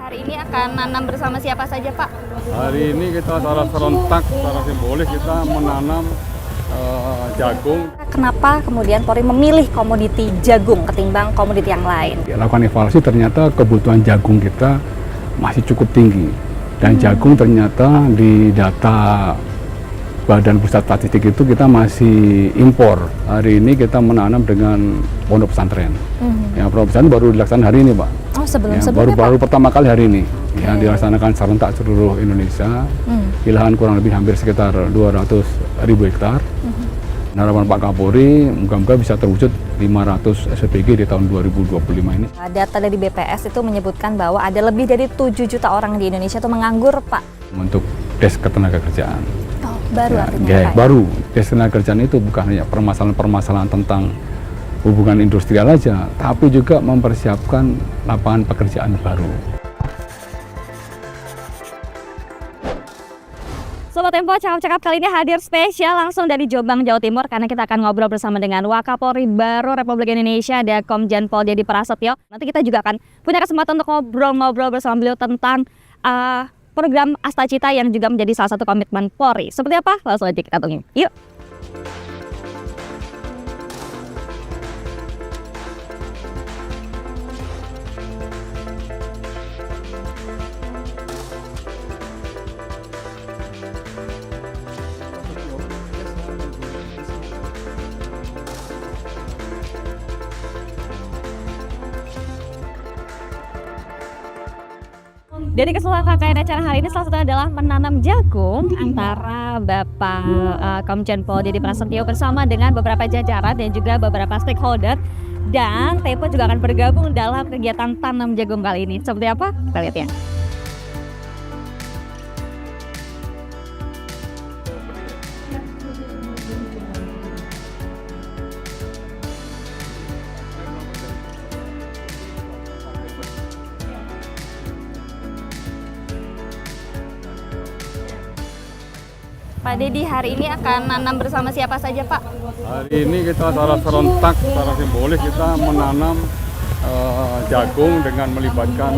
Hari ini akan nanam bersama siapa saja, Pak? Hari ini kita secara serentak, secara simbolis kita menanam jagung. Kenapa kemudian Polri memilih komoditi jagung ketimbang komoditi yang lain? Lakukan evaluasi, ternyata kebutuhan jagung kita masih cukup tinggi. Dan jagung ternyata di data Badan Pusat Statistik itu kita masih impor. Hari ini kita menanam dengan pondok pesantren. Ya, pondok pesantren baru dilaksanakan hari ini, Pak. Oh, sebelumnya baru pertama kali hari ini. Ya, dilaksanakan serentak seluruh Indonesia. Di lahan kurang lebih hampir sekitar 200.000 hektar. Harapan Pak Kapolri, moga-moga bisa terwujud 500 SPG di tahun 2025 ini. Data dari BPS itu menyebutkan bahwa ada lebih dari 7 juta orang di Indonesia itu menganggur, Pak. Untuk desk ketenagakerjaan. Oh, baru artinya, ya, Pak? Baru. Desk ketenagakerjaan itu bukan hanya permasalahan-permasalahan tentang hubungan industrial aja, tapi juga mempersiapkan lapangan pekerjaan baru. Sobat Tempo, cakap-cakap kali ini hadir spesial langsung dari Jombang, Jawa Timur, karena kita akan ngobrol bersama dengan Wakapolri baru Republik Indonesia, ada Komjen Pol Dedy Prasetyo. Nanti kita juga akan punya kesempatan untuk ngobrol-ngobrol bersama beliau tentang program Astacita yang juga menjadi salah satu komitmen Polri. Seperti apa? Langsung aja kita tunggu. Yuk! Dari keseluruhan rangkaian acara hari ini salah satunya adalah menanam jagung antara Bapak Komjen Pol Dedy Prasetyo bersama dengan beberapa jajaran dan juga beberapa stakeholder, dan Tempo juga akan bergabung dalam kegiatan tanam jagung kali ini. Seperti apa? Kita lihat ya. Pak Dedy, hari ini akan nanam bersama siapa saja, Pak? Hari ini kita secara serentak, secara simbolis kita menanam jagung dengan melibatkan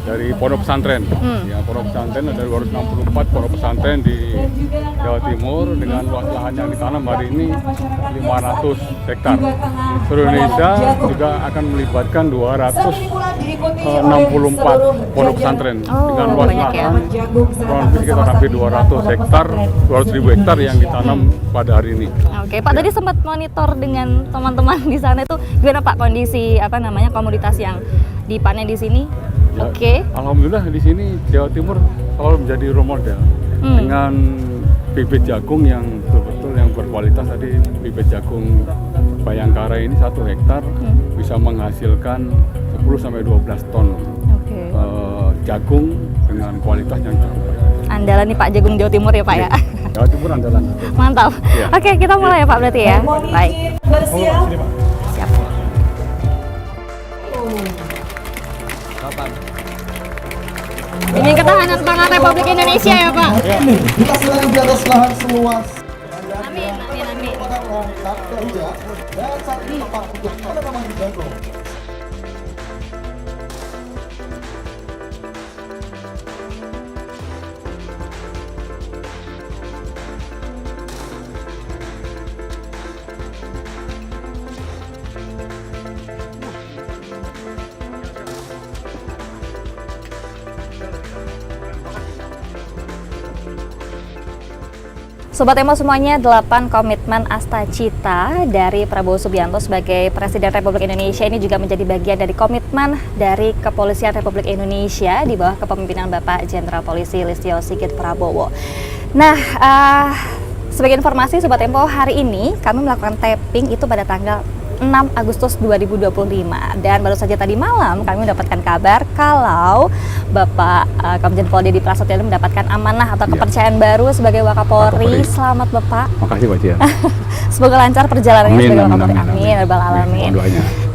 dari pondok pesantren. Ya, pondok pesantren ada 264 pondok pesantren di Jawa Timur dengan luas lahan yang ditanam hari ini 500 hektar. Seluruh Indonesia juga akan melibatkan 264 pondok pesantren dengan luas lahan kurang lebih sekitar hampir 200 hektar, 200.000 hektar yang ditanam pada hari ini. Oke, Pak, tadi sempat monitor dengan teman-teman di sana itu gimana, Pak, kondisi komoditas yang dipanen di sini? Ya, Oke. Alhamdulillah di sini Jawa Timur selalu menjadi role model dengan bibit jagung yang betul-betul yang berkualitas. Tadi bibit jagung Bayangkara ini 1 hektar bisa menghasilkan 10-12 ton jagung dengan kualitas yang cukup baik. Andalan nih Pak, jagung Jawa Timur ya, Pak ya? Jawa Timur andalan. Mantap. Ya. Oke, kita mulai ya Pak berarti ya. Baik. Siap. Siap. Demi ketahanan pangan Republik Indonesia ya Pak. Kita sedang di atas lahan seluas. Amin, amin, amin. Dan saat ini tempat untuk penanaman jagung. Sobat Tempo semuanya, 8 komitmen Astacita dari Prabowo Subianto sebagai Presiden Republik Indonesia ini juga menjadi bagian dari komitmen dari Kepolisian Republik Indonesia di bawah kepemimpinan Bapak Jenderal Polisi Listio Sigit Prabowo. Nah, sebagai informasi Sobat Tempo, hari ini kami melakukan tapping itu pada tanggal 6 Agustus 2025, dan baru saja tadi malam kami mendapatkan kabar kalau Bapak Komjen Pol Dedy Prasetyo mendapatkan amanah atau kepercayaan baru sebagai Wakapolri. Selamat Bapak. Makasih Pak Cia. Semoga lancar perjalanannya sebagai Wakapolri. Amin. Amin, rabbal alamin.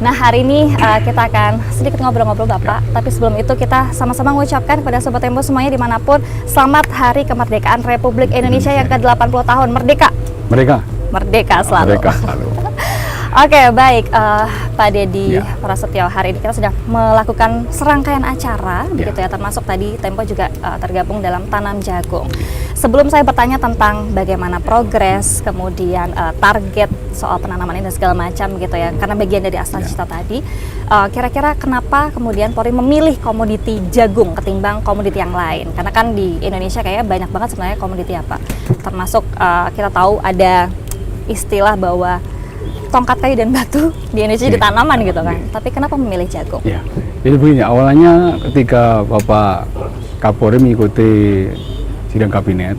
Nah, hari ini kita akan sedikit ngobrol-ngobrol Bapak, tapi sebelum itu kita sama-sama mengucapkan kepada Sobat Tempo semuanya dimanapun, selamat Hari Kemerdekaan Republik Indonesia yang ke-80 tahun. Merdeka. Merdeka. Merdeka selalu. Merdeka selalu. Oke, baik, Pak Deddy Ya. Prasetyo, hari ini kita sudah melakukan serangkaian acara, begitu ya, termasuk tadi Tempo juga tergabung dalam tanam jagung. Sebelum saya bertanya tentang bagaimana progres, kemudian target soal penanaman ini dan segala macam, gitu ya, karena bagian dari Astacita tadi, kira-kira kenapa kemudian Polri memilih komoditi jagung ketimbang komoditi yang lain? Karena kan di Indonesia kayaknya banyak banget sebenarnya komoditi apa, termasuk kita tahu ada istilah bahwa tongkat kayu dan batu di Indonesia jadi tanaman gitu kan. Tapi kenapa memilih jagung? Ya, jadi begini, awalnya ketika Bapak Kapolri mengikuti sidang kabinet,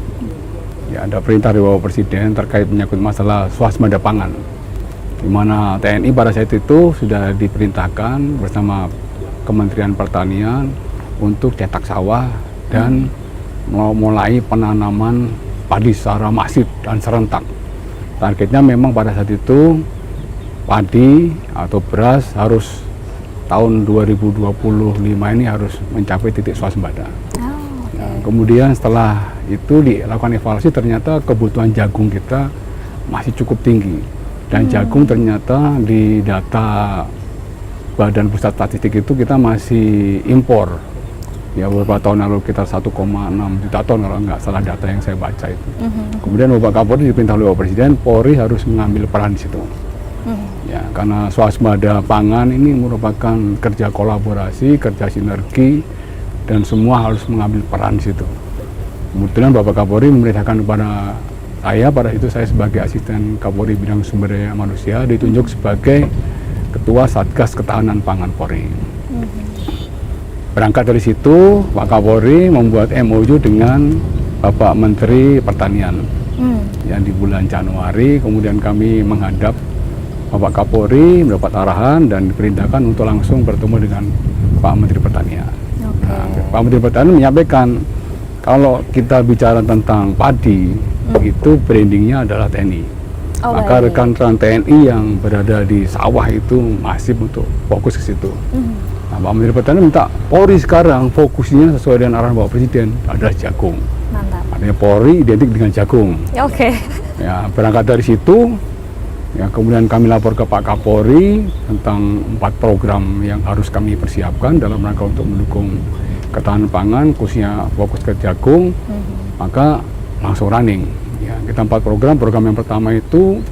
ya ada perintah dari Bapak Presiden terkait menyangkut masalah swasembada pangan, di mana TNI pada saat itu sudah diperintahkan bersama Kementerian Pertanian untuk cetak sawah dan mulai penanaman padi secara masif dan serentak. Targetnya memang pada saat itu padi atau beras harus tahun 2025 ini harus mencapai titik swasembada. Kemudian setelah itu dilakukan evaluasi, ternyata kebutuhan jagung kita masih cukup tinggi. Dan jagung ternyata di data Badan Pusat Statistik itu kita masih impor. Ya, beberapa tahun lalu kita 1,6 juta ton kalau nggak salah data yang saya baca itu. Kemudian Bapak Kapolri diperintah oleh Bapak Presiden, Polri harus mengambil peran di situ. Ya, karena swasembada pangan ini merupakan kerja kolaborasi, kerja sinergi, dan semua harus mengambil peran di situ. Kemudian Bapak Kapolri memerintahkan kepada saya, pada itu saya sebagai asisten Kapolri bidang sumber daya manusia ditunjuk sebagai Ketua Satgas Ketahanan Pangan Polri. Berangkat dari situ, Pak Kapolri membuat MOU dengan Bapak Menteri Pertanian yang di bulan Januari. Kemudian kami menghadap Bapak Kapolri, mendapat arahan dan diperintahkan untuk langsung bertemu dengan Pak Menteri Pertanian. Nah, Pak Menteri Pertanian menyampaikan kalau kita bicara tentang padi, itu brandingnya adalah TNI. Maka rekan-rekan TNI yang berada di sawah itu masif untuk fokus ke situ. Nah, Pak Menteri Pertanian minta Polri sekarang fokusnya sesuai dengan arahan Bapak Presiden adalah jagung. Mantap. Artinya Polri identik dengan jagung. Oke. Ya, berangkat dari situ, ya kemudian kami lapor ke Pak Kapolri tentang 4 program yang harus kami persiapkan dalam rangka untuk mendukung ketahanan pangan, khususnya fokus ke jagung. Maka langsung running. Ya, kita 4 program. Program yang pertama itu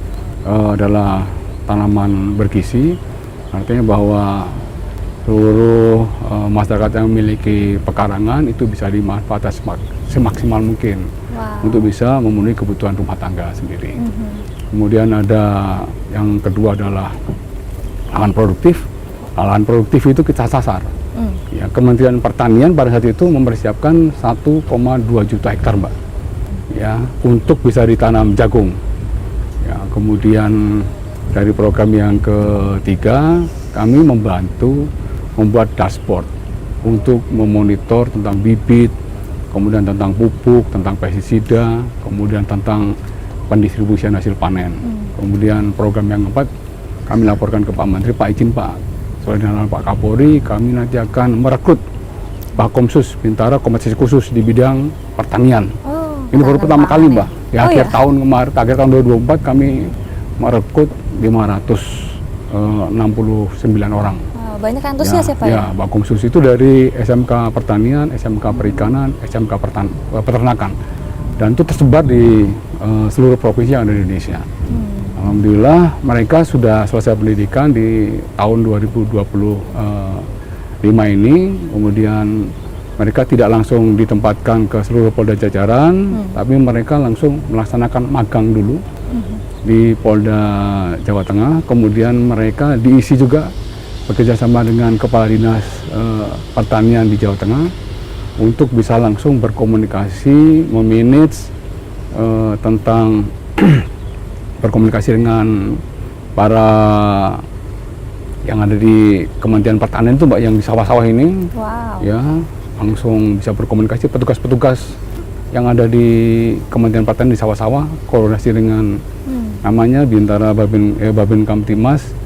adalah tanaman bergizi, artinya bahwa seluruh masyarakat yang memiliki pekarangan itu bisa dimanfaatkan semaksimal mungkin untuk bisa memenuhi kebutuhan rumah tangga sendiri. Kemudian ada yang kedua adalah lahan produktif. Lahan produktif itu kita sasar. Ya, Kementerian Pertanian pada saat itu mempersiapkan 1,2 juta hektar, Mbak. Ya, untuk bisa ditanam jagung. Ya, kemudian dari program yang ketiga, kami membantu membuat dashboard untuk memonitor tentang bibit, kemudian tentang pupuk, tentang pestisida, kemudian tentang pendistribusian hasil panen. Kemudian program yang keempat, kami laporkan ke Pak Menteri, Pak izin Pak, sesuai dengan Pak Kapolri, kami nanti akan merekrut Bakomsus Bintara Kompetensi Khusus di bidang pertanian. Ini baru pertama kali, Mbak. Di akhir tahun kemarin, akhir tahun 2024 kami merekrut 569 orang. Banyak antusias ya Pak? Ya, Bakomsus itu dari SMK Pertanian, SMK Perikanan, SMK Peternakan, dan itu tersebar di seluruh provinsi yang ada di Indonesia. Alhamdulillah mereka sudah selesai pendidikan di tahun 2025 ini, kemudian mereka tidak langsung ditempatkan ke seluruh Polda jajaran, tapi mereka langsung melaksanakan magang dulu di Polda Jawa Tengah, kemudian mereka diisi juga bekerjasama dengan Kepala Dinas Pertanian di Jawa Tengah untuk bisa langsung berkomunikasi, memanage tentang berkomunikasi dengan para yang ada di Kementerian Pertanian itu, Mbak, yang di sawah-sawah ini. Ya, langsung bisa berkomunikasi petugas-petugas yang ada di Kementerian Pertanian di sawah-sawah, koordinasi dengan namanya Bintara Babin Kamtimas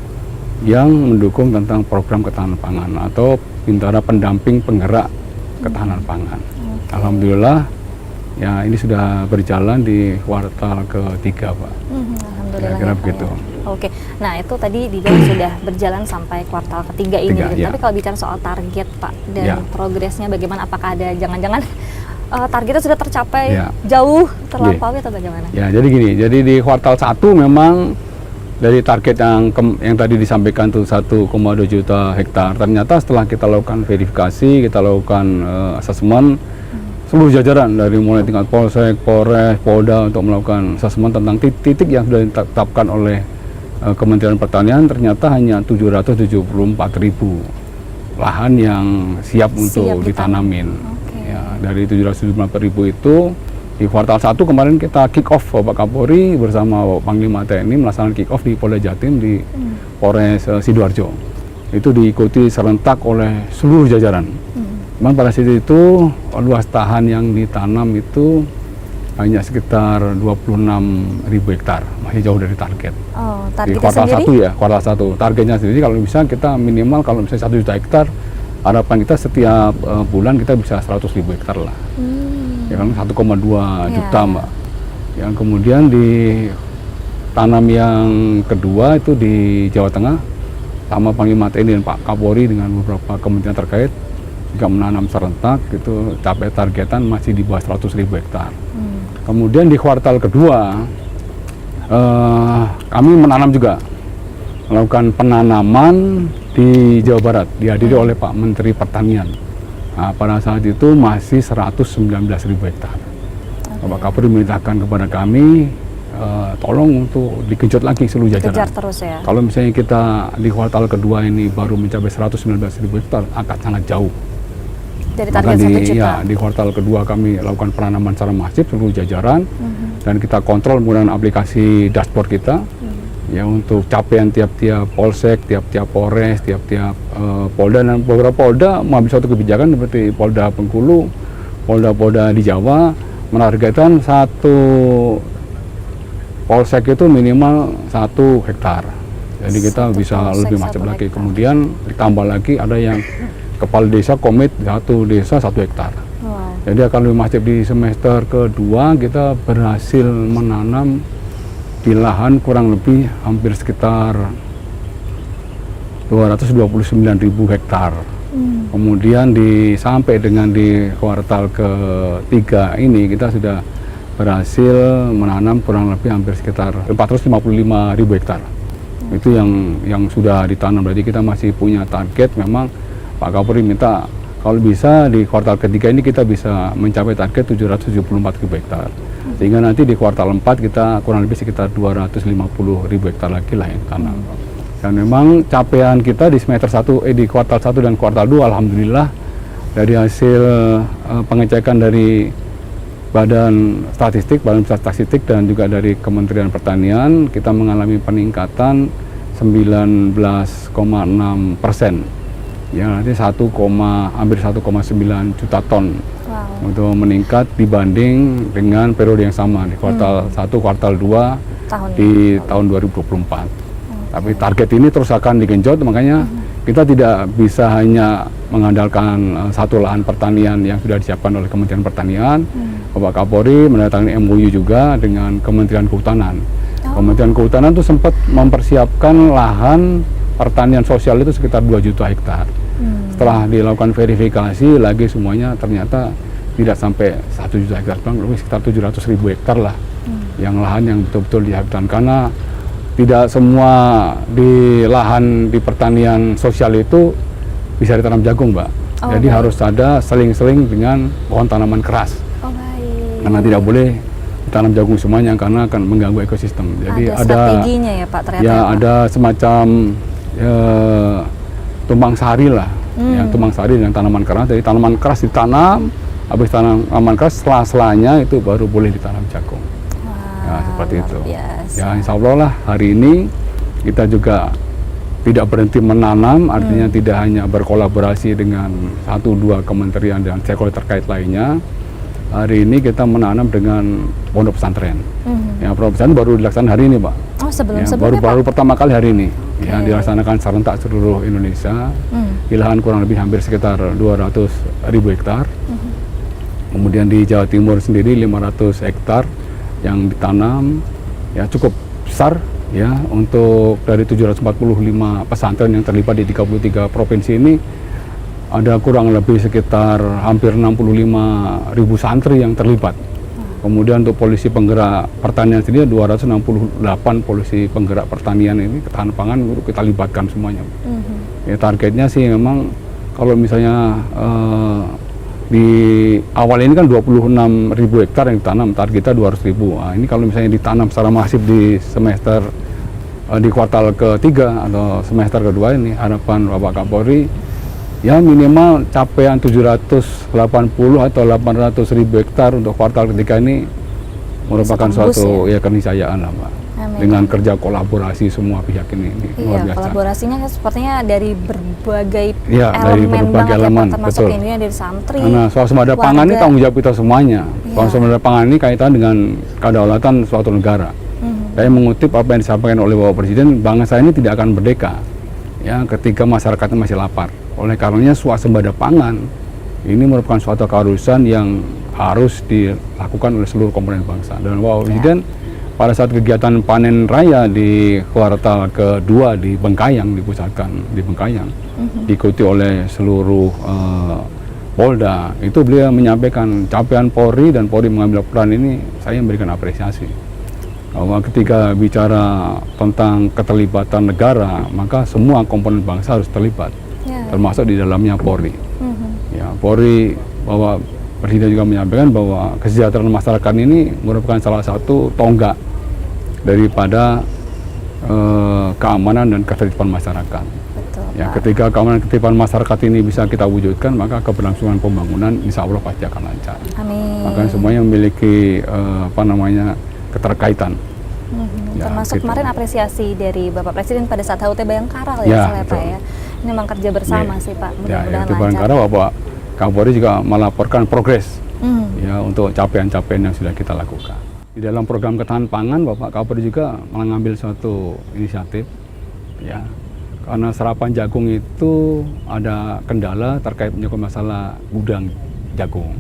yang mendukung tentang program ketahanan pangan atau Bintara Pendamping Penggerak Ketahanan Pangan. Alhamdulillah, ya ini sudah berjalan di kuartal ketiga, Pak. Alhamdulillah. Kira-kira begitu. Oke, nah itu tadi dibilang sudah berjalan sampai kuartal ketiga ini. Tiga, Gitu. ya. Tapi kalau bicara soal target Pak dan Ya. progresnya bagaimana? Apakah ada jangan-jangan targetnya sudah tercapai Ya. jauh terlampaui atau bagaimana? Ya, jadi gini, jadi di kuartal 1 memang dari target yang tadi disampaikan tuh 1,2 juta hektar, ternyata setelah kita lakukan verifikasi, kita lakukan asesmen, seluruh jajaran dari mulai tingkat Polsek, Polres, Polda untuk melakukan asesmen tentang titik yang sudah ditetapkan oleh Kementerian Pertanian, ternyata hanya 774.000 lahan yang siap untuk ditanamin. Oke. Ya, dari 774.000 itu di kuartal 1 kemarin kita kick off Bapak Kapolri bersama Bapak Panglima TNI melaksanakan kick off di Polda Jatim di Polres Sidoarjo. Itu diikuti serentak oleh seluruh jajaran. Cuman pada saat itu luas lahan yang ditanam itu hanya sekitar 26.000 hektar, masih jauh dari target. Oh, Di targetnya kuartal sendiri? 1 ya, kuartal 1. Targetnya sendiri kalau bisa kita minimal kalau misalnya 1 juta hektar, harapan kita setiap bulan kita bisa 100.000 hektar lah. Ya kan 1,2 juta Ya. Mbak. Yang kemudian di tanam yang kedua itu di Jawa Tengah, sama Panglima TNI dan Pak Kapolri dengan beberapa kementerian terkait juga menanam serentak, itu capai targetan masih di bawah 100.000 hektar. Kemudian di kuartal kedua kami menanam juga, melakukan penanaman di Jawa Barat, dihadiri oleh Pak Menteri Pertanian. Nah, pada saat itu masih 119.000 hektar. Bapak Kapolri memerintahkan kepada kami, tolong untuk digenjot lagi seluruh jajaran. Kejar terus ya. Kalau misalnya kita di kuartal kedua ini baru mencapai 119.000 hektar, akan sangat jauh. Dari Maka target 1 juta. di kuartal kedua kami lakukan penanaman secara masif seluruh jajaran, dan kita kontrol menggunakan aplikasi dashboard kita, ya untuk capaian tiap-tiap polsek, tiap-tiap polres, tiap-tiap polda, dan beberapa polda mengambil suatu kebijakan seperti Polda Bengkulu, polda-polda di Jawa menargetkan satu polsek itu minimal 1 hektar. Jadi kita Satu bisa polsek, lebih 1 masif lagi. hektar. Kemudian ditambah lagi ada yang kepala desa komit 1 desa 1 hektar. Wow. Jadi akan lebih masif di semester kedua kita berhasil menanam di lahan kurang lebih hampir sekitar 229.000 hektar. Kemudian sampai dengan di kuartal ketiga ini kita sudah berhasil menanam kurang lebih hampir sekitar 455.000 hektar. Itu yang sudah ditanam. Berarti kita masih punya target. Memang Pak Kapolri minta kalau bisa di kuartal ketiga ini kita bisa mencapai target 774.000 hektar. Sehingga nanti di kuartal 4 kita kurang lebih sekitar 250.000 hektar lagi lah yang tanam. Dan memang capaian kita di semester 1, di kuartal 1 dan kuartal 2 alhamdulillah dari hasil pengecekan dari Badan Pusat Statistik dan juga dari Kementerian Pertanian, kita mengalami peningkatan 19,6%. Ya, nanti hampir 1,9 juta ton. Wow. Untuk meningkat dibanding dengan periode yang sama di kuartal 1, kuartal 2 di tahun 2024. Tapi target ini terus akan digenjot, makanya kita tidak bisa hanya mengandalkan satu lahan pertanian yang sudah disiapkan oleh Kementerian Pertanian. Bapak Kapolri menandatangani MOU juga dengan Kementerian Kehutanan. Kementerian Kehutanan itu sempat mempersiapkan lahan pertanian sosial itu sekitar 2 juta hektar. Setelah dilakukan verifikasi lagi semuanya ternyata tidak sampai 1 juta hektar, lebih sekitar 700.000 hektar lah yang lahan yang betul-betul dihabiskan, karena tidak semua di lahan di pertanian sosial itu bisa ditanam jagung, Mbak. Jadi baik. harus ada seling-seling dengan pohon tanaman keras. Oh, baik. Karena tidak boleh ditanam jagung semuanya karena akan mengganggu ekosistem. Jadi ada strateginya ya Pak ternyata. Ya, Pak? ada semacam tumbang sari lah, ya, tumbang sari dengan tanaman keras. Jadi tanaman keras ditanam, habis tanaman keras sela-selanya itu baru boleh ditanam jagung. Ya, seperti luar itu. biasa. Ya, insya Allah lah hari ini kita juga tidak berhenti menanam, artinya tidak hanya berkolaborasi dengan 1-2 kementerian dan stakeholder terkait lainnya. Hari ini kita menanam dengan pondok pesantren. Ya, pondok pesantren baru dilaksanakan hari ini, Pak. Oh, Ya, sebelumnya baru Pak? pertama kali hari ini. Ya, dilaksanakan serentak seluruh Indonesia. Di lahan kurang lebih hampir sekitar 200.000 hektar. Kemudian di Jawa Timur sendiri 500 hektar yang ditanam, ya cukup besar Ya, untuk dari 745 pesantren yang terlibat di 33 provinsi ini ada kurang lebih sekitar hampir 65.000 santri yang terlibat. Kemudian untuk polisi penggerak pertanian sendiri 268 polisi penggerak pertanian ini ketahanan pangan kita libatkan semuanya. Ya, targetnya sih memang kalau misalnya di awal ini kan 26.000 hektar yang ditanam, target kita 200.000. Nah, ini kalau misalnya ditanam secara masif di semester di kuartal ketiga atau semester kedua ini, harapan Bapak Kapolri ya minimal capaian 780 atau 800.000 hektar untuk kuartal ketiga ini merupakan suatu ya keniscayaan lah, Pak. Amin. Dengan kerja kolaborasi semua pihak ini luar Iya, biasa. kolaborasinya sepertinya dari berbagai Iya, dari elemen berbagai banget elemen, ya Pak, termasuk betul. ini dari santri, Nah, swasembada pangan ini warga. tanggung jawab kita semuanya. Iya. Swasembada pangan ini kaitan dengan kedaulatan suatu negara. Saya mengutip apa yang disampaikan oleh Bapak Presiden, bangsa ini tidak akan merdeka ya ketika masyarakatnya masih lapar. Oleh karenanya swasembada pangan ini merupakan suatu keharusan yang harus dilakukan oleh seluruh komponen bangsa. Dan Bapak Presiden pada saat kegiatan panen raya di kuartal kedua di Bengkayang, dipusatkan di Bengkayang, diikuti oleh seluruh Polda, itu beliau menyampaikan capaian Polri dan Polri mengambil peran ini, saya memberikan apresiasi. Bahwa ketika bicara tentang keterlibatan negara, maka semua komponen bangsa harus terlibat, termasuk di dalamnya Polri. Ya, Polri, bahwa Presiden juga menyampaikan bahwa kesejahteraan masyarakat ini merupakan salah satu tonggak daripada keamanan dan ketertiban masyarakat. Betul, Ya, Pak. ketika keamanan ketertiban masyarakat ini bisa kita wujudkan, maka keberlangsungan pembangunan insya Allah pasti akan lancar. Amin. Maka semuanya memiliki keterkaitan. Ya, Termasuk gitu. kemarin apresiasi dari Bapak Presiden pada saat HUT Bayangkara Ya, ya, Pak betul. ya. Ini memang kerja bersama Ya. sih Pak, Ya, mudah-mudahan itu lancar. Bayangkara Bapak Kapolri juga melaporkan progres Hmm. ya untuk capaian-capaian yang sudah kita lakukan. Di dalam program ketahanan pangan, Bapak Kapolri juga mengambil suatu inisiatif, ya, karena serapan jagung itu ada kendala terkait menyangkut masalah gudang jagung.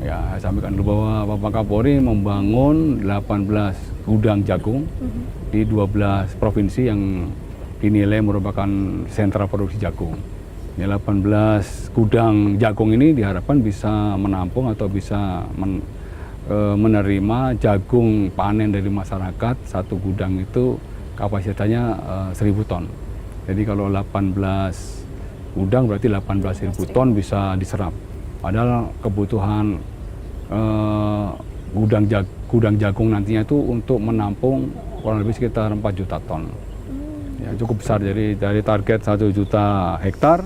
Ya, saya sampaikan dulu bahwa Bapak Kapolri membangun 18 gudang jagung di 12 provinsi yang dinilai merupakan sentra produksi jagung. Ini 18 gudang jagung ini diharapkan bisa menampung atau bisa menerima jagung panen dari masyarakat. Satu gudang itu kapasitasnya 1.000 ton. Jadi kalau 18 gudang berarti 18.000 ton bisa diserap. Padahal kebutuhan gudang jagung nantinya itu untuk menampung kurang lebih sekitar 4 juta ton. Ya, cukup besar. Jadi dari target 1 juta hektar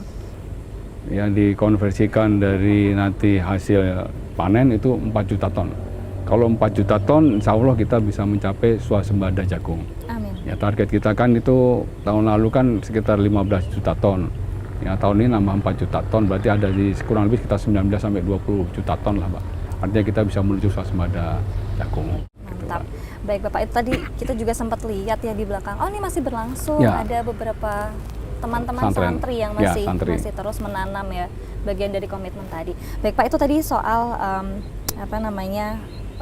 yang dikonversikan dari nanti hasil panen itu 4 juta ton. Kalau 4 juta ton, insya Allah kita bisa mencapai swasembada jagung. Amin. Ya, target kita kan itu tahun lalu kan sekitar 15 juta ton. Ya, tahun ini nambah 4 juta ton, berarti ada di kurang lebih sekitar 19 sampai 20 juta ton lah, Pak. Artinya kita bisa menuju swasembada jagung. Mantap. Baik Bapak, itu tadi kita juga sempat lihat ya di belakang. Oh, ini masih berlangsung. Ya. Ada beberapa teman-teman Santren. santri yang Ya, masih santri. masih terus menanam ya, bagian dari komitmen tadi. Baik Pak, itu tadi soal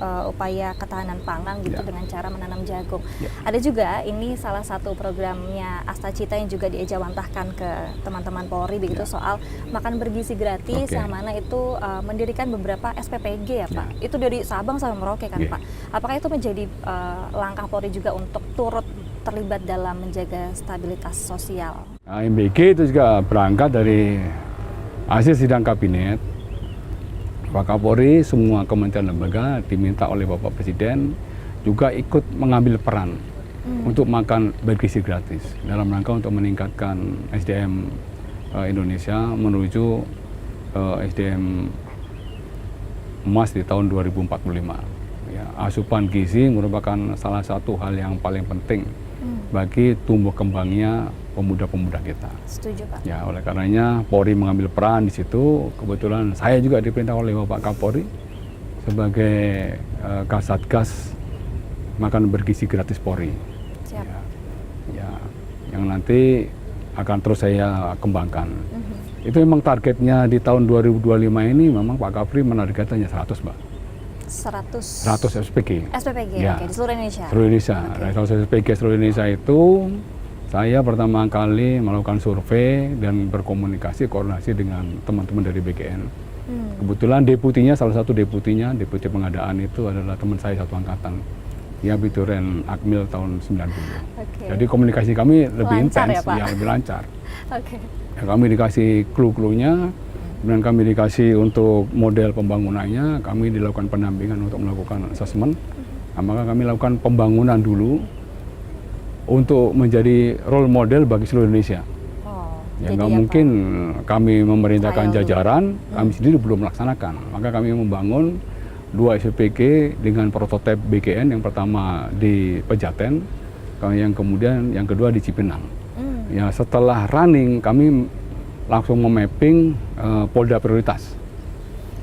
upaya ketahanan pangan gitu Ya. dengan cara menanam jagung. Ya. Ada juga ini salah satu programnya Astacita yang juga diejawantahkan ke teman-teman Polri begitu, Ya. soal makan bergizi gratis, Oke. yang mana itu mendirikan beberapa SPPG ya Pak. Ya. Itu dari Sabang sampai Merauke kan Ya. Pak. Apakah itu menjadi langkah Polri juga untuk turut terlibat dalam menjaga stabilitas sosial? Nah, MBG itu juga berangkat dari hasil sidang kabinet. Pak Kapolri, semua kementerian lembaga diminta oleh Bapak Presiden juga ikut mengambil peran untuk makan bergizi gratis dalam rangka untuk meningkatkan SDM Indonesia menuju SDM emas di tahun 2045. Ya, asupan gizi merupakan salah satu hal yang paling penting bagi tumbuh kembangnya pemuda-pemuda kita. Setuju Pak. Ya, oleh karenanya Polri mengambil peran di situ. Kebetulan saya juga diperintah oleh Bapak Kapolri sebagai Kasatgas makan bergizi gratis Polri. Siap. Ya, yang nanti akan terus saya kembangkan. Itu memang targetnya di tahun 2025 ini memang Pak Kapolri menargetkannya 100, Mbak. 100 SPG. SPPG, Ya. oke, di seluruh Indonesia. Seluruh Indonesia. Dari 100 SPG seluruh Indonesia itu saya pertama kali melakukan survei dan berkomunikasi koordinasi dengan teman-teman dari BKN. Kebetulan salah satu deputi pengadaan itu adalah teman saya satu angkatan. Dia Bituren Akmil tahun 90. Oke. Jadi komunikasi kami lebih Lancar intens, ya, Pak? lebih lancar. Oke. Ya, kami dikasih clue-cluenya, kemudian kami dikasih untuk model pembangunannya, kami dilakukan pendampingan untuk melakukan asesmen. Nah, maka kami lakukan pembangunan dulu untuk menjadi role model bagi seluruh Indonesia. Oh, Ya jadi nggak apa? mungkin kami memerintahkan Trial dulu. jajaran, kami sendiri belum melaksanakan. Maka kami membangun 2 SPPG dengan prototipe BKN, yang pertama di Pejaten, yang kedua di Cipinang. Ya, setelah running kami langsung memapping polda prioritas.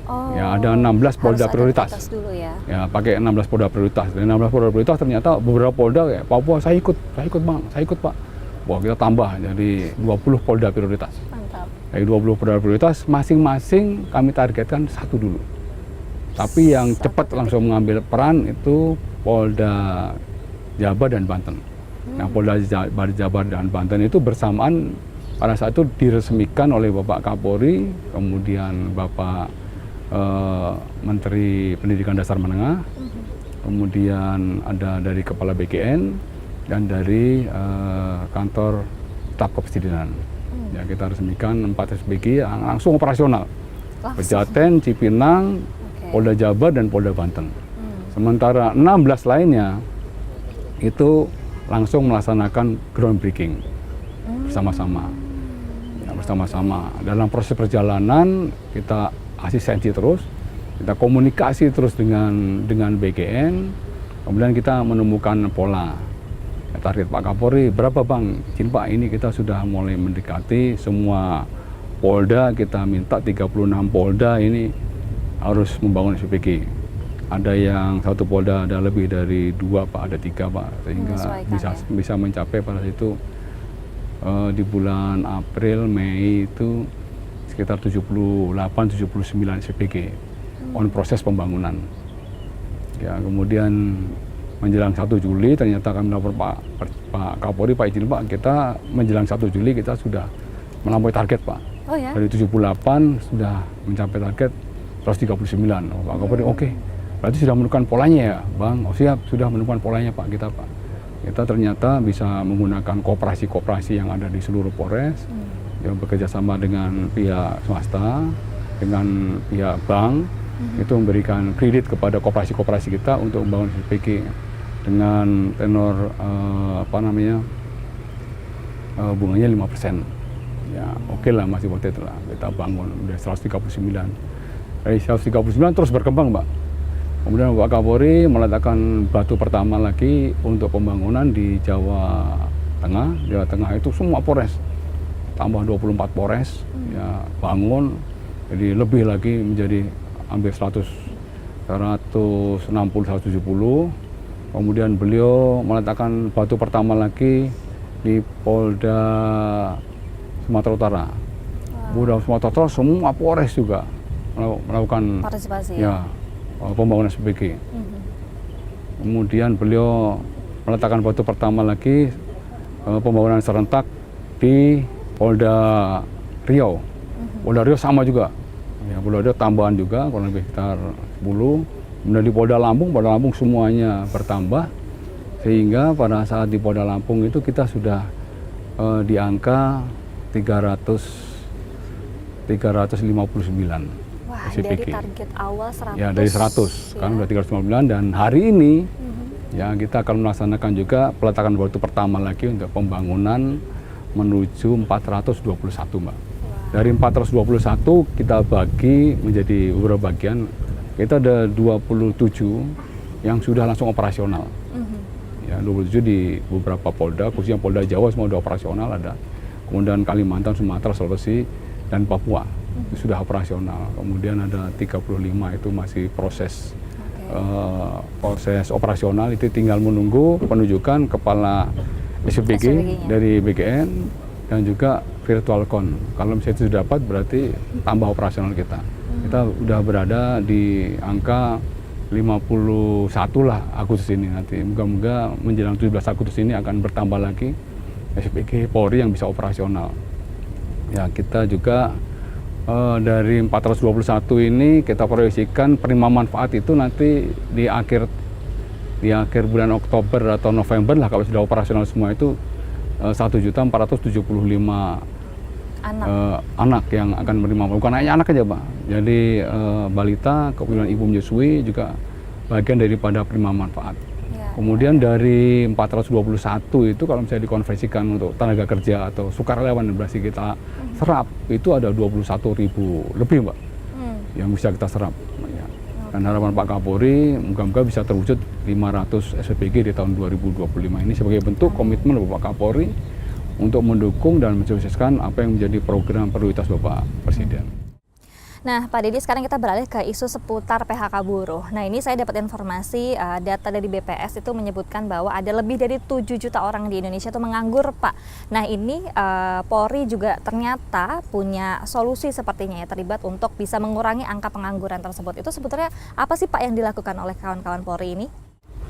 Oh, Ya, ada 16 polda harus ada prioritas. dulu ya. Ya, pakai 16 polda prioritas. Dan 16 polda prioritas ternyata beberapa polda kayak Papua saya ikut Bang, saya ikut Pak. Wah, kita tambah jadi 20 polda prioritas. Mantap. Dari 20 polda prioritas masing-masing kami targetkan satu dulu. Tapi yang cepat langsung mengambil peran itu Polda Jabar dan Banten. Nah, Polda Jabar dan Banten itu bersamaan pada saat itu diresmikan oleh Bapak Kapolri, kemudian Bapak Menteri Pendidikan Dasar Menengah, kemudian ada dari Kepala BKN dan dari kantor staf kepresidenan. Ya, kita resmikan 4 SPG yang langsung operasional. Pejaten, Cipinang, Polda Jabar dan Polda Banten. Sementara 16 lainnya itu langsung melaksanakan groundbreaking bersama-sama. Ya, bersama-sama. Dalam proses perjalanan kita asistensi terus, kita komunikasi terus dengan BKN, kemudian kita menemukan pola. Ya, target Pak Kapolri berapa Bang? Izin Pak, ini kita sudah mulai mendekati semua polda, kita minta 36 polda ini harus membangun SPPG. Ada yang satu polda ada lebih dari 2 Pak, ada 3 Pak, sehingga bisa mencapai pada itu di bulan April, Mei itu sekitar 78-79 SPPG on proses pembangunan. Ya, kemudian menjelang 1 Juli ternyata kami lapor Pak Kapolri, Pak izin Pak, kita menjelang 1 Juli kita sudah melampaui target Pak. Oh ya? Dari 78 sudah mencapai target 139. Pak Kapolri, oke. Berarti sudah menemukan polanya ya, Bang? Oh siap, sudah menemukan polanya Pak, kita Pak. Kita ternyata bisa menggunakan koperasi-koperasi yang ada di seluruh Polres, yang bekerja sama dengan pihak swasta, dengan pihak bank, itu memberikan kredit kepada koperasi-koperasi kita untuk membangun SPPG dengan tenor bunganya 5%. Ya, oke lah, masih worth it lah. Kita bangun udah 139. Dari 139 terus berkembang, Mbak. Kemudian Pak Kapolri meletakkan batu pertama lagi untuk pembangunan di Jawa Tengah. Jawa Tengah itu semua Polres, tambah 24 Polres, ya bangun. Jadi lebih lagi menjadi hampir 160-170. Kemudian beliau meletakkan batu pertama lagi di Polda Sumatera Utara. Polda Sumatera Utara semua Polres juga melakukan partisipasi ya pembangunan SPPG. Kemudian beliau meletakkan batu pertama lagi pembangunan serentak di Polda Riau. Polda Riau sama juga. Ya, Polda Riau tambahan juga, kurang lebih sekitar 10. Kemudian di Polda Lampung semuanya bertambah. Sehingga pada saat di Polda Lampung itu kita sudah di angka 359. Wah, SPPG. dari target awal 100. Ya, dari 100, kan udah 359, dan hari ini ya kita akan melaksanakan juga peletakan batu pertama lagi untuk pembangunan menuju 421, Mbak. Dari 421 kita bagi menjadi beberapa bagian. Kita ada 27 yang sudah langsung operasional. Ya, 27 di beberapa polda, khususnya Polda Jawa semua sudah operasional ada. Kemudian Kalimantan, Sumatera, Sulawesi, dan Papua itu sudah operasional. Kemudian ada 35 itu masih proses proses operasional, itu tinggal menunggu penunjukan kepala SPPG dari BKN dan juga virtual con. Kalau misalnya itu sudah dapat berarti tambah operasional kita. Kita sudah berada di angka 51 lah Agustus ini nanti. Moga-moga menjelang 17 Agustus ini akan bertambah lagi SPG Polri yang bisa operasional. Ya, kita juga dari 421 ini kita proyeksikan penerima manfaat itu nanti di akhir bulan Oktober atau November lah, kalau sudah operasional semua itu 1.475 anak yang akan menerima, bukan hanya anak aja Pak, jadi balita, kemudian ibu menyusui juga bagian daripada penerima manfaat. Ya. Kemudian dari 421 itu kalau misalnya dikonversikan untuk tenaga kerja atau sukarelawan yang berhasil kita serap, itu ada 21.000 lebih Mbak yang bisa kita serap. Ya. Dan harapan Pak Kapolri moga-moga bisa terwujud 500 SPG di tahun 2025 ini sebagai bentuk komitmen Bapak Kapolri untuk mendukung dan mensukseskan apa yang menjadi program prioritas Bapak Presiden. Nah, Pak Didi, sekarang kita beralih ke isu seputar PHK buruh. Nah, ini saya dapat informasi data dari BPS itu menyebutkan bahwa ada lebih dari 7 juta orang di Indonesia itu menganggur, Pak. Nah, ini Polri juga ternyata punya solusi sepertinya ya, terlibat untuk bisa mengurangi angka pengangguran tersebut. Itu sebetulnya apa sih Pak yang dilakukan oleh kawan-kawan Polri ini?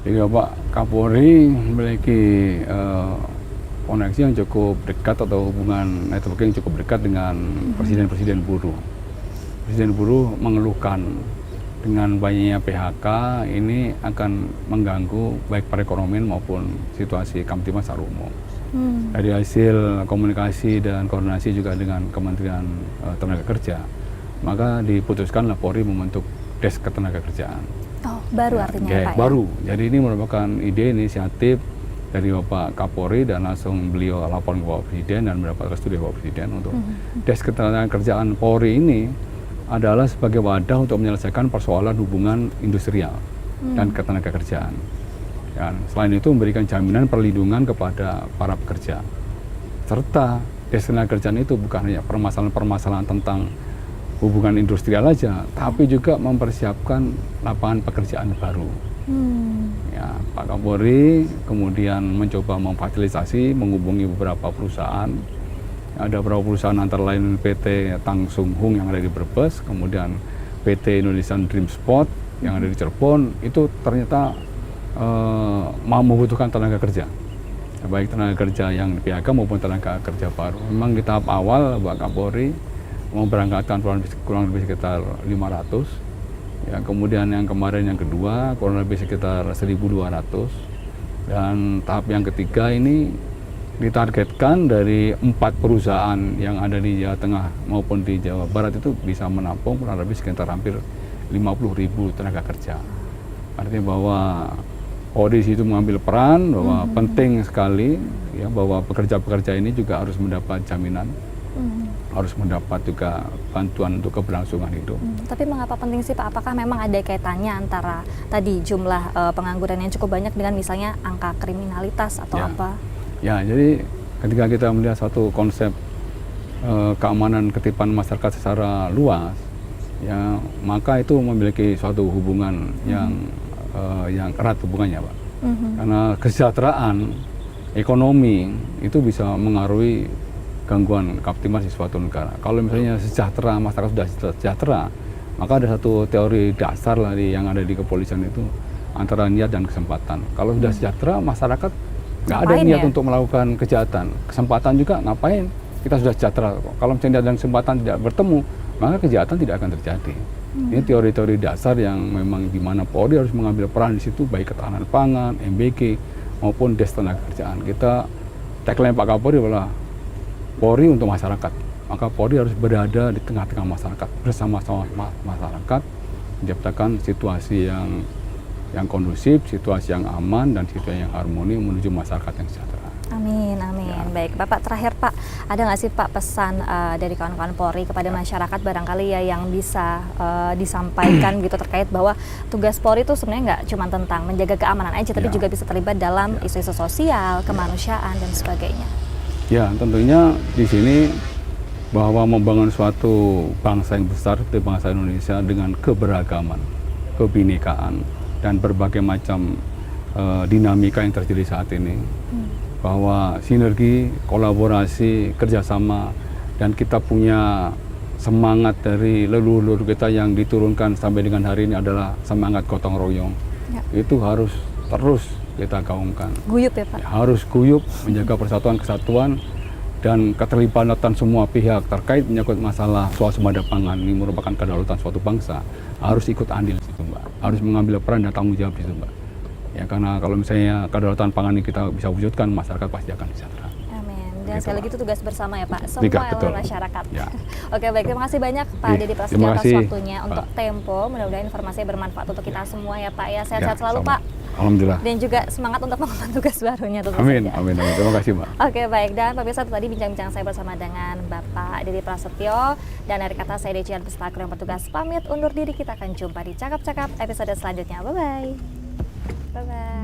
Jadi Bapak Kapolri memiliki koneksi yang cukup dekat atau hubungan networking yang cukup dekat dengan presiden-presiden buruh. Presiden buruh mengeluhkan dengan banyaknya PHK ini akan mengganggu baik perekonomian maupun situasi Kamtibmas secara umum. Dari hasil komunikasi dan koordinasi juga dengan Kementerian Tenaga Kerja, maka diputuskanlah Polri membentuk Desk Ketenagakerjaan. Oh, baru artinya ya, Pak? Baru. Jadi ini merupakan ide inisiatif dari Bapak Kapolri dan langsung beliau lapor ke Bapak Presiden dan mendapat restu dari Bapak Presiden untuk Desk Ketenagakerjaan Polri ini adalah sebagai wadah untuk menyelesaikan persoalan hubungan industrial dan ketenagakerjaan. Dan selain itu memberikan jaminan perlindungan kepada para pekerja. Serta Desk Ketenagakerjaan itu bukan hanya permasalahan-permasalahan tentang hubungan industrial aja, tapi juga mempersiapkan lapangan pekerjaan baru. Ya, Pak Kapolri kemudian mencoba memfasilitasi, menghubungi beberapa perusahaan. Ada beberapa perusahaan antara lain PT Tang Sung Hung yang ada di Brebes, kemudian PT Indonesian Dream Spot yang ada di Cirebon, itu ternyata membutuhkan tenaga kerja. Baik tenaga kerja yang di PHK maupun tenaga kerja baru. Memang di tahap awal Pak Kapolri memberangkatkan kurang lebih sekitar 500. Ya, kemudian yang kemarin yang kedua kurang lebih sekitar 1.200, dan tahap yang ketiga ini ditargetkan dari 4 perusahaan yang ada di Jawa Tengah maupun di Jawa Barat itu bisa menampung kurang lebih sekitar hampir 50.000 tenaga kerja. Artinya bahwa Polri itu mengambil peran bahwa penting sekali ya bahwa pekerja-pekerja ini juga harus mendapat jaminan. Harus mendapat juga bantuan untuk keberlangsungan hidup. Tapi mengapa penting sih Pak? Apakah memang ada kaitannya antara tadi jumlah pengangguran yang cukup banyak dengan misalnya angka kriminalitas atau apa? Ya, jadi ketika kita melihat satu konsep keamanan ketipan masyarakat secara luas, ya maka itu memiliki suatu hubungan yang erat hubungannya, Pak. Karena kesejahteraan ekonomi itu bisa mengaruhi gangguan Kamtibmas di suatu negara. Kalau misalnya sejahtera, masyarakat sudah sejahtera, maka ada satu teori dasar lah yang ada di kepolisian itu antara niat dan kesempatan. Kalau sudah sejahtera, masyarakat nggak ada niat untuk melakukan kejahatan. Kesempatan juga ngapain? Kita sudah sejahtera. Kalau misalnya niat dan kesempatan tidak bertemu, maka kejahatan tidak akan terjadi. Ini teori-teori dasar yang memang di mana Polri harus mengambil peran di situ, baik ketahanan pangan, MBG maupun Desk Ketenagakerjaan. Kita tagline Pak Kapolri adalah Polri untuk masyarakat, maka Polri harus berada di tengah-tengah masyarakat, bersama-sama masyarakat, menciptakan situasi yang kondusif, situasi yang aman, dan situasi yang harmoni menuju masyarakat yang sejahtera. Amin, amin. Ya. Baik, Bapak terakhir Pak, ada nggak sih Pak pesan dari kawan-kawan Polri kepada masyarakat barangkali ya yang bisa disampaikan gitu terkait bahwa tugas Polri itu sebenarnya nggak cuma tentang menjaga keamanan aja, tapi juga bisa terlibat dalam isu-isu sosial, kemanusiaan, dan sebagainya. Ya, tentunya di sini bahwa membangun suatu bangsa yang besar seperti bangsa Indonesia dengan keberagaman, kebinekaan, dan berbagai macam dinamika yang terjadi saat ini. Bahwa sinergi, kolaborasi, kerjasama, dan kita punya semangat dari leluhur kita yang diturunkan sampai dengan hari ini adalah semangat gotong royong. Ya. Itu harus terus kita gaungkan. Guyup ya Pak? Harus guyup, menjaga persatuan kesatuan dan keterlibatan semua pihak terkait menyangkut masalah swasembada pangan. Ini merupakan kedaulatan suatu bangsa, harus ikut andil di situ Mbak, harus mengambil peran dan tanggung jawab di situ Mbak. Ya, karena kalau misalnya kedaulatan pangan ini kita bisa wujudkan, masyarakat pasti akan sejahtera. Dan Gitu, sekali lagi Pak. itu tugas bersama ya Pak, semua Betul. elemen masyarakat. Ya. Oke baik, terima kasih banyak Pak Iya, Dedi Prasetyo terima atas kasih, waktunya Pak. untuk Tempo. Mudah-mudahan informasinya bermanfaat untuk kita semua ya Pak ya. Sehat-sehat Ya, selalu sama. Pak. Alhamdulillah. Dan juga semangat untuk mengemban tugas barunya tentu Amin, saja. amin, amin. Terima kasih Mbak. Oke baik, dan pemirsa itu tadi bincang-bincang saya bersama dengan Bapak Dedi Prasetyo. Dan dari kata saya Decian Pestakur yang bertugas pamit undur diri. Kita akan jumpa di Cakap-Cakap episode selanjutnya. Bye-bye. Bye-bye.